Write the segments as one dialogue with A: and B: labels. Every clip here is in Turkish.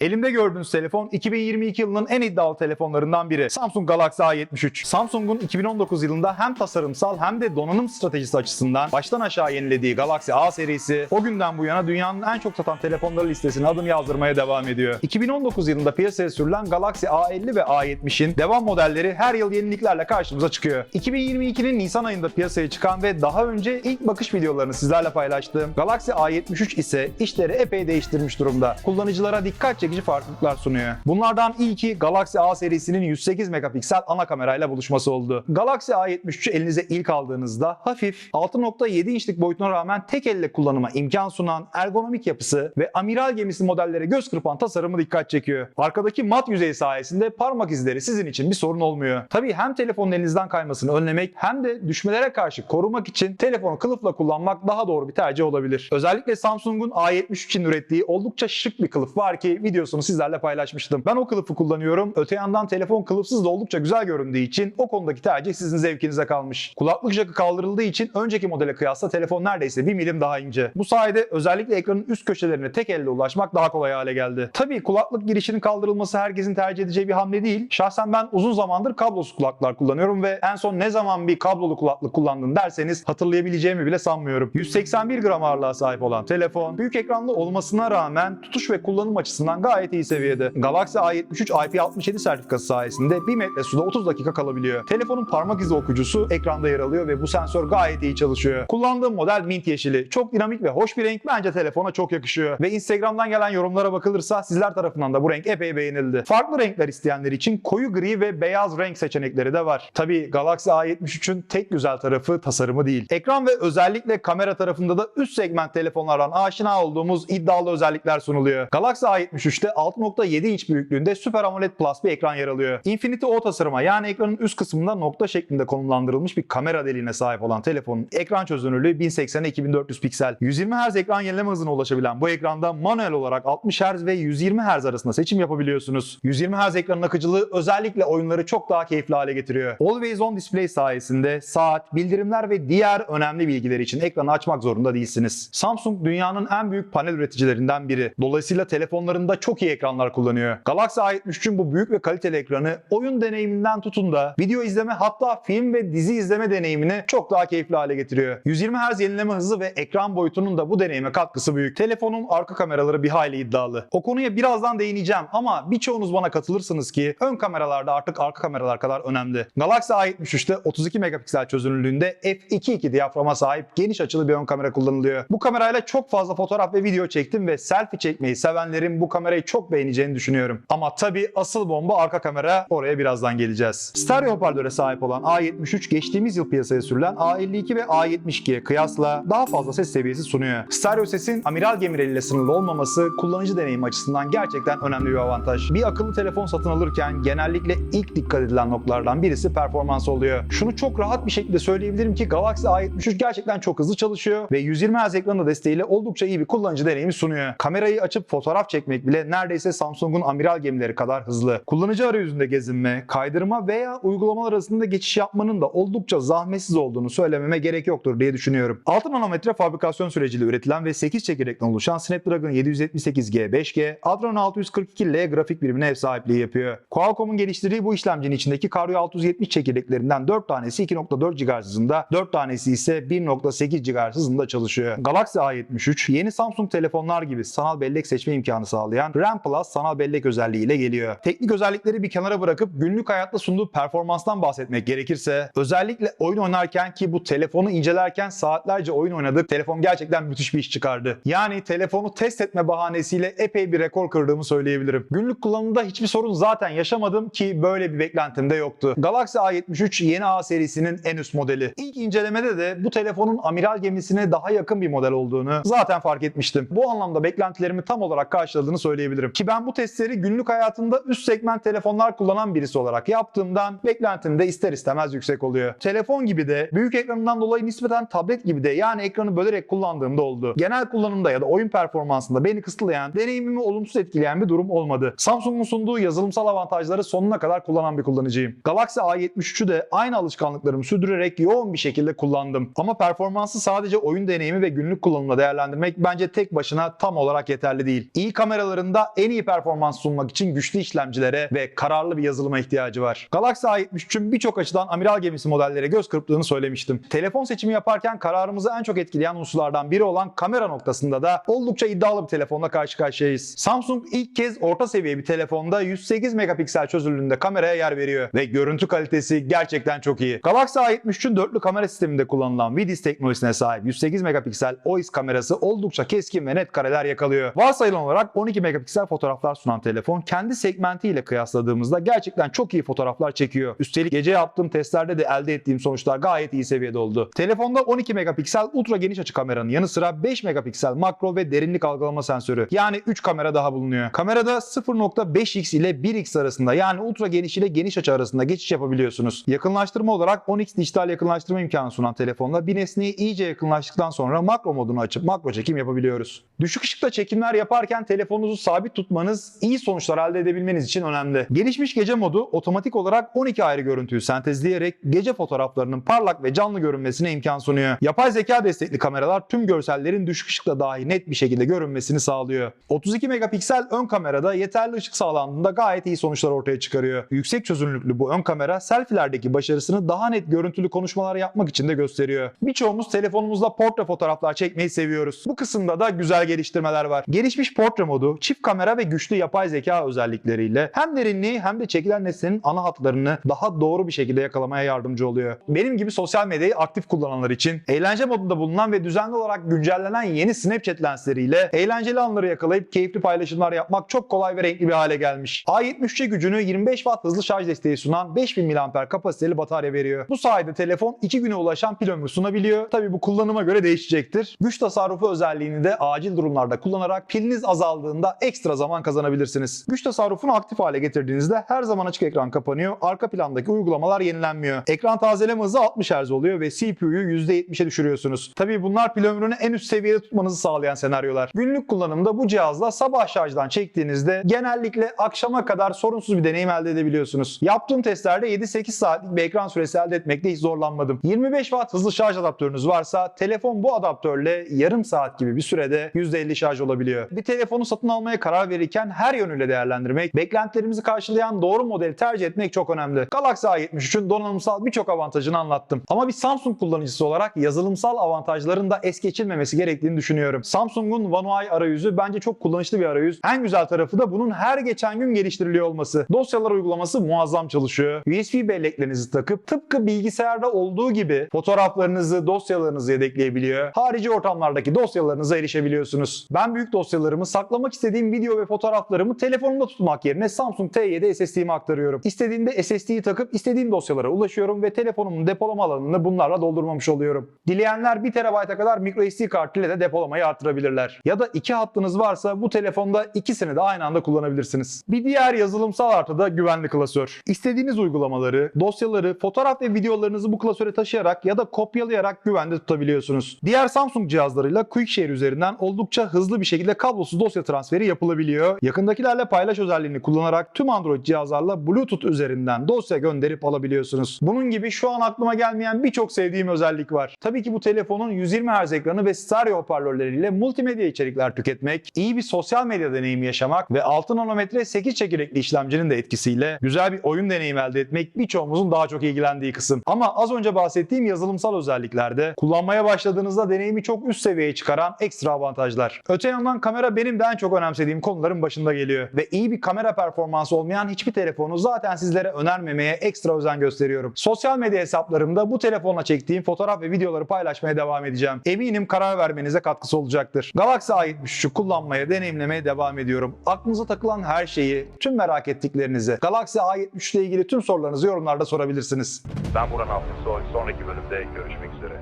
A: Elimde gördüğünüz telefon 2022 yılının en iddialı telefonlarından biri. Samsung Galaxy A73. Samsung'un 2019 yılında hem tasarımsal hem de donanım stratejisi açısından baştan aşağı yenilediği Galaxy A serisi o günden bu yana dünyanın en çok satan telefonları listesine adını yazdırmaya devam ediyor. 2019 yılında piyasaya sürülen Galaxy A50 ve A70'in devam modelleri her yıl yeniliklerle karşımıza çıkıyor. 2022'nin Nisan ayında piyasaya çıkan ve daha önce ilk bakış videolarını sizlerle paylaştığım Galaxy A73 ise işleri epey değiştirmiş durumda. Kullanıcılara dikkat çekici farklılıklar sunuyor. Bunlardan ilki Galaxy A serisinin 108 megapiksel ana kamerayla buluşması oldu. Galaxy A73'ü elinize ilk aldığınızda hafif 6.7 inçlik boyutuna rağmen tek elle kullanıma imkan sunan ergonomik yapısı ve amiral gemisi modellere göz kırpan tasarımı dikkat çekiyor. Arkadaki mat yüzeyi sayesinde parmak izleri sizin için bir sorun olmuyor. Tabii hem telefonun elinizden kaymasını önlemek hem de düşmelere karşı korumak için telefonu kılıfla kullanmak daha doğru bir tercih olabilir. Özellikle Samsung'un A73 için ürettiği oldukça şık bir kılıf var ki videosunu sizlerle paylaşmıştım. Ben o kılıfı kullanıyorum. Öte yandan telefon kılıfsız da oldukça güzel göründüğü için o konudaki tercih sizin zevkinize kalmış. Kulaklık jackı kaldırıldığı için önceki modele kıyasla telefon neredeyse bir milim daha ince. Bu sayede özellikle ekranın üst köşelerine tek elle ulaşmak daha kolay hale geldi. Tabii kulaklık girişinin kaldırılması herkesin tercih edeceği bir hamle değil. Şahsen ben uzun zamandır kablosuz kulaklıklar kullanıyorum ve en son ne zaman bir kablolu kulaklık kullandın derseniz hatırlayabileceğimi bile sanmıyorum. 181 gram ağırlığa sahip olan telefon büyük ekranlı olmasına rağmen tutuş ve kullanım açısından gayet iyi seviyede. Galaxy A73 IP67 sertifikası sayesinde 1 metre suda 30 dakika kalabiliyor. Telefonun parmak izi okuyucusu ekranda yer alıyor ve bu sensör gayet iyi çalışıyor. Kullandığım model mint yeşili. Çok dinamik ve hoş bir renk, bence telefona çok yakışıyor. Ve Instagram'dan gelen yorumlara bakılırsa sizler tarafından da bu renk epey beğenildi. Farklı renkler isteyenler için koyu gri ve beyaz renk seçenekleri de var. Tabii Galaxy A73'ün tek güzel tarafı tasarımı değil. Ekran ve özellikle kamera tarafında da üst segment telefonlardan aşina olduğumuz iddialı özellikler sunuluyor. Galaxy A73'te 6.7 inç büyüklüğünde Super AMOLED Plus bir ekran yer alıyor. Infinity O tasarıma, yani ekranın üst kısmında nokta şeklinde konumlandırılmış bir kamera deliğine sahip olan telefonun ekran çözünürlüğü 1080'e 2400 piksel. 120 Hz ekran yenileme hızına ulaşabilen bu ekranda manuel olarak 60 Hz ve 120 Hz arasında seçim yapabiliyorsunuz. 120 Hz ekranın akıcılığı özellikle oyunları çok daha keyifli hale getiriyor. Always On Display sayesinde saat, bildirimler ve diğer önemli bilgiler için ekranı açmak zorunda değilsiniz. Samsung dünyanın en büyük panel üreticilerinden biri. Dolayısıyla telefonlarında çok iyi ekranlar kullanıyor. Galaxy A73'ün bu büyük ve kaliteli ekranı oyun deneyiminden tutun da video izleme, hatta film ve dizi izleme deneyimini çok daha keyifli hale getiriyor. 120 Hz yenileme hızı ve ekran boyutunun da bu deneyime katkısı büyük. Telefonun arka kameraları bir hayli iddialı. O konuya birazdan değineceğim ama birçoğunuz bana katılırsınız ki ön kameralarda artık arka kameralar kadar önemli. Galaxy A73'te 32 megapiksel çözünürlüğünde f2.2 diyaframa sahip geniş açılı bir ön kamera kullanılıyor. Bu kamerayla çok fazla fotoğraf ve video çektim ve selfie çekmeyi sevenlerin bu kamerayı çok beğeneceğini düşünüyorum. Ama tabii asıl bomba arka kamera, oraya birazdan geleceğiz. Stereo hoparlöre sahip olan A73 geçtiğimiz yıl piyasaya sürülen A52 ve A72'ye kıyasla daha fazla ses seviyesi sunuyor. Stereo sesin amiral gemileriyle sınırlı olmaması kullanıcı deneyimi açısından gerçekten önemli bir avantaj. Bir akıllı telefon satın alırken genellikle ilk dikkat edilen noktalardan birisi performans oluyor. Şunu çok rahat bir şekilde söyleyebilirim ki Galaxy A73 gerçekten çok hızlı çalışıyor ve 120 Hz ekranı desteğiyle oldukça iyi bir kullanıcı deneyimi sunuyor. Kamerayı açıp fotoğraf çekmek bile neredeyse Samsung'un amiral gemileri kadar hızlı. Kullanıcı arayüzünde gezinme, kaydırma veya uygulamalar arasında geçiş yapmanın da oldukça zahmetsiz olduğunu söylememe gerek yoktur diye düşünüyorum. 6 nanometre fabrikasyon süreciyle üretilen ve 8 çekirdekten oluşan Snapdragon 778G 5G, Adreno 642L grafik birimine ev sahipliği yapıyor. Qualcomm'un geliştirdiği bu işlemcinin içindeki Carrio 670 çekirdeklerinden 4 tanesi 2.4 GHz hızında, 4 tanesi ise 1.8 GHz hızında çalışıyor. Galaxy A73 yeni Samsung telefonlar gibi sanal bellek seçme imkanı sağlayan RAM Plus sanal bellek özelliğiyle geliyor. Teknik özellikleri bir kenara bırakıp günlük hayatta sunduğu performanstan bahsetmek gerekirse, özellikle oyun oynarken, ki bu telefonu incelerken saatlerce oyun oynadık, telefon gerçekten müthiş bir iş çıkardı. Yani telefonu test etme bahanesiyle epey bir rekor kırdığımı söyleyebilirim. Günlük kullanımda hiçbir sorun zaten yaşamadım ki böyle bir beklentim de yoktu. Galaxy A73 yeni A serisinin en üst modeli. İlk incelemede de bu telefonun amiral gemisine daha yakın bir model olduğunu zaten fark etmiştim. Bu anlamda beklentilerimi tam olarak karşıladığını söyleyebilirim. Ki ben bu testleri günlük hayatımda üst segment telefonlar kullanan birisi olarak yaptığımdan beklentim de ister istemez yüksek oluyor. Telefon gibi de, büyük ekranından dolayı nispeten tablet gibi de, yani ekranı bölerek kullandığımda oldu. Genel kullanımda ya da oyun performansında beni kısıtlayan, deneyimimi olumsuz etkileyen bir durum olmadı. Samsung'un sunduğu yazılımsal avantajları sonuna kadar kullanan bir kullanıcıyım. Galaxy A73'ü de aynı alışkanlıklarımı sürdürerek yoğun bir şekilde kullandım. Ama performansı sadece oyun deneyimi ve günlük kullanımla değerlendirmek bence tek başına tam olarak yeterli değil. İyi kameraların kullanımlarında en iyi performans sunmak için güçlü işlemcilere ve kararlı bir yazılıma ihtiyacı var. Galaxy A73'ün birçok açıdan amiral gemisi modellere göz kırptığını söylemiştim. Telefon seçimi yaparken kararımızı en çok etkileyen unsurlardan biri olan kamera noktasında da oldukça iddialı bir telefonla karşı karşıyayız. Samsung ilk kez orta seviye bir telefonda 108 megapiksel çözünürlüğünde kameraya yer veriyor ve görüntü kalitesi gerçekten çok iyi. Galaxy A73'ün dörtlü kamera sisteminde kullanılan VIDIS teknolojisine sahip 108 megapiksel OIS kamerası oldukça keskin ve net kareler yakalıyor. Varsayılan olarak 12 megapiksel fotoğraflar sunan telefon kendi segmentiyle kıyasladığımızda gerçekten çok iyi fotoğraflar çekiyor. Üstelik gece yaptığım testlerde de elde ettiğim sonuçlar gayet iyi seviyede oldu. Telefonda 12 megapiksel ultra geniş açı kameranın yanı sıra 5 megapiksel makro ve derinlik algılama sensörü, yani 3 kamera daha bulunuyor. Kamerada 0.5x ile 1x arasında, yani ultra geniş ile geniş açı arasında geçiş yapabiliyorsunuz. Yakınlaştırma olarak 10x dijital yakınlaştırma imkanı sunan telefonla bir nesneyi iyice yakınlaştıktan sonra makro modunu açıp makro çekim yapabiliyoruz. Düşük ışıkta çekimler yaparken telefonunuzu sabit tutmanız iyi sonuçlar elde edebilmeniz için önemli. Gelişmiş gece modu otomatik olarak 12 ayrı görüntüyü sentezleyerek gece fotoğraflarının parlak ve canlı görünmesine imkan sunuyor. Yapay zeka destekli kameralar tüm görsellerin düşük ışıkta dahi net bir şekilde görünmesini sağlıyor. 32 megapiksel ön kamerada yeterli ışık sağlandığında gayet iyi sonuçlar ortaya çıkarıyor. Yüksek çözünürlüklü bu ön kamera selfielerdeki başarısını daha net görüntülü konuşmalar yapmak için de gösteriyor. Birçoğumuz telefonumuzla portre fotoğraflar çekmeyi seviyoruz. Bu kısımda da güzel geliştirmeler var. Gelişmiş portre modu, çift kamera ve güçlü yapay zeka özellikleriyle hem derinliği hem de çekilen nesnenin ana hatlarını daha doğru bir şekilde yakalamaya yardımcı oluyor. Benim gibi sosyal medyayı aktif kullananlar için eğlence modunda bulunan ve düzenli olarak güncellenen yeni Snapchat lensleriyle eğlenceli anları yakalayıp keyifli paylaşımlar yapmak çok kolay ve renkli bir hale gelmiş. A73'e gücünü 25 Watt hızlı şarj desteği sunan 5000 mAh kapasiteli batarya veriyor. Bu sayede telefon 2 güne ulaşan pil ömrü sunabiliyor. Tabii bu kullanıma göre değişecektir. Güç tasarrufu özelliğini de acil durumlarda kullanarak piliniz azaldığında ekstra zaman kazanabilirsiniz. Güç tasarrufunu aktif hale getirdiğinizde her zaman açık ekran kapanıyor, arka plandaki uygulamalar yenilenmiyor. Ekran tazeleme hızı 60 Hz oluyor ve CPU'yu %70'e düşürüyorsunuz. Tabii bunlar pil ömrünü en üst seviyede tutmanızı sağlayan senaryolar. Günlük kullanımda bu cihazla sabah şarjdan çektiğinizde genellikle akşama kadar sorunsuz bir deneyim elde edebiliyorsunuz. Yaptığım testlerde 7-8 saatlik bir ekran süresi elde etmekte hiç zorlanmadım. 25 Watt hızlı şarj adaptörünüz varsa telefon bu adaptörle yarım saat gibi bir sürede %50 şarj olabiliyor. Bir telefonu satın almaya karar verirken her yönüyle değerlendirmek, beklentilerimizi karşılayan doğru modeli tercih etmek çok önemli. Galaxy A73'ün donanımsal birçok avantajını anlattım. Ama bir Samsung kullanıcısı olarak yazılımsal avantajların da es geçilmemesi gerektiğini düşünüyorum. Samsung'un One UI arayüzü bence çok kullanışlı bir arayüz. En güzel tarafı da bunun her geçen gün geliştiriliyor olması. Dosyalar uygulaması muazzam çalışıyor. USB belleklerinizi takıp tıpkı bilgisayarda olduğu gibi fotoğraflarınızı, dosyalarınızı yedekleyebiliyor. Harici ortamlardaki dosyalarınıza erişebiliyorsunuz. Ben büyük dosyalarımı, saklamak istediğim video ve fotoğraflarımı telefonumda tutmak yerine Samsung T7 SSD'me aktarıyorum. İstediğimde SSD'yi takıp istediğim dosyalara ulaşıyorum ve telefonumun depolama alanını bunlarla doldurmamış oluyorum. Dileyenler 1 TB'a kadar microSD kart ile de depolamayı artırabilirler. Ya da 2 hattınız varsa bu telefonda ikisini de aynı anda kullanabilirsiniz. Bir diğer yazılımsal artı da güvenli klasör. İstediğiniz uygulamaları, dosyaları, fotoğraf ve videolarınızı bu klasöre taşıyarak ya da kopyalayarak güvende tutabiliyorsunuz. Diğer Samsung cihazlarıyla QuickShare üzerinden oldukça hızlı bir şekilde kablosuz dosya transferi yapılabiliyor. Yakındakilerle paylaş özelliğini kullanarak tüm Android cihazlarla Bluetooth üzerinden dosya gönderip alabiliyorsunuz. Bunun gibi şu an aklıma gelmeyen birçok sevdiğim özellik var. Tabii ki bu telefonun 120 Hz ekranı ve stereo hoparlörleriyle multimedya içerikler tüketmek, iyi bir sosyal medya deneyimi yaşamak ve 6 nanometre 8 çekirdekli işlemcinin de etkisiyle güzel bir oyun deneyimi elde etmek birçoğumuzun daha çok ilgilendiği kısım. Ama az önce bahsettiğim yazılımsal özelliklerde kullanmaya başladığınızda deneyimi çok üst seviyeye çıkaran ekstra avantajlar. Öte yandan kamera benim de en çok önemsediğim konuların başında geliyor ve iyi bir kamera performansı olmayan hiçbir telefonu zaten sizlere önermemeye ekstra özen gösteriyorum. Sosyal medya hesaplarımda bu telefonla çektiğim fotoğraf ve videoları paylaşmaya devam edeceğim. Eminim karar vermenize katkısı olacaktır. Galaxy A73'ü kullanmaya, deneyimlemeye devam ediyorum. Aklınıza takılan her şeyi, tüm merak ettiklerinizi, Galaxy A73 ile ilgili tüm sorularınızı yorumlarda sorabilirsiniz.
B: Ben Burhan Altınsoy. Sonraki bölümde görüşmek üzere.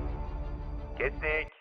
B: Kettik.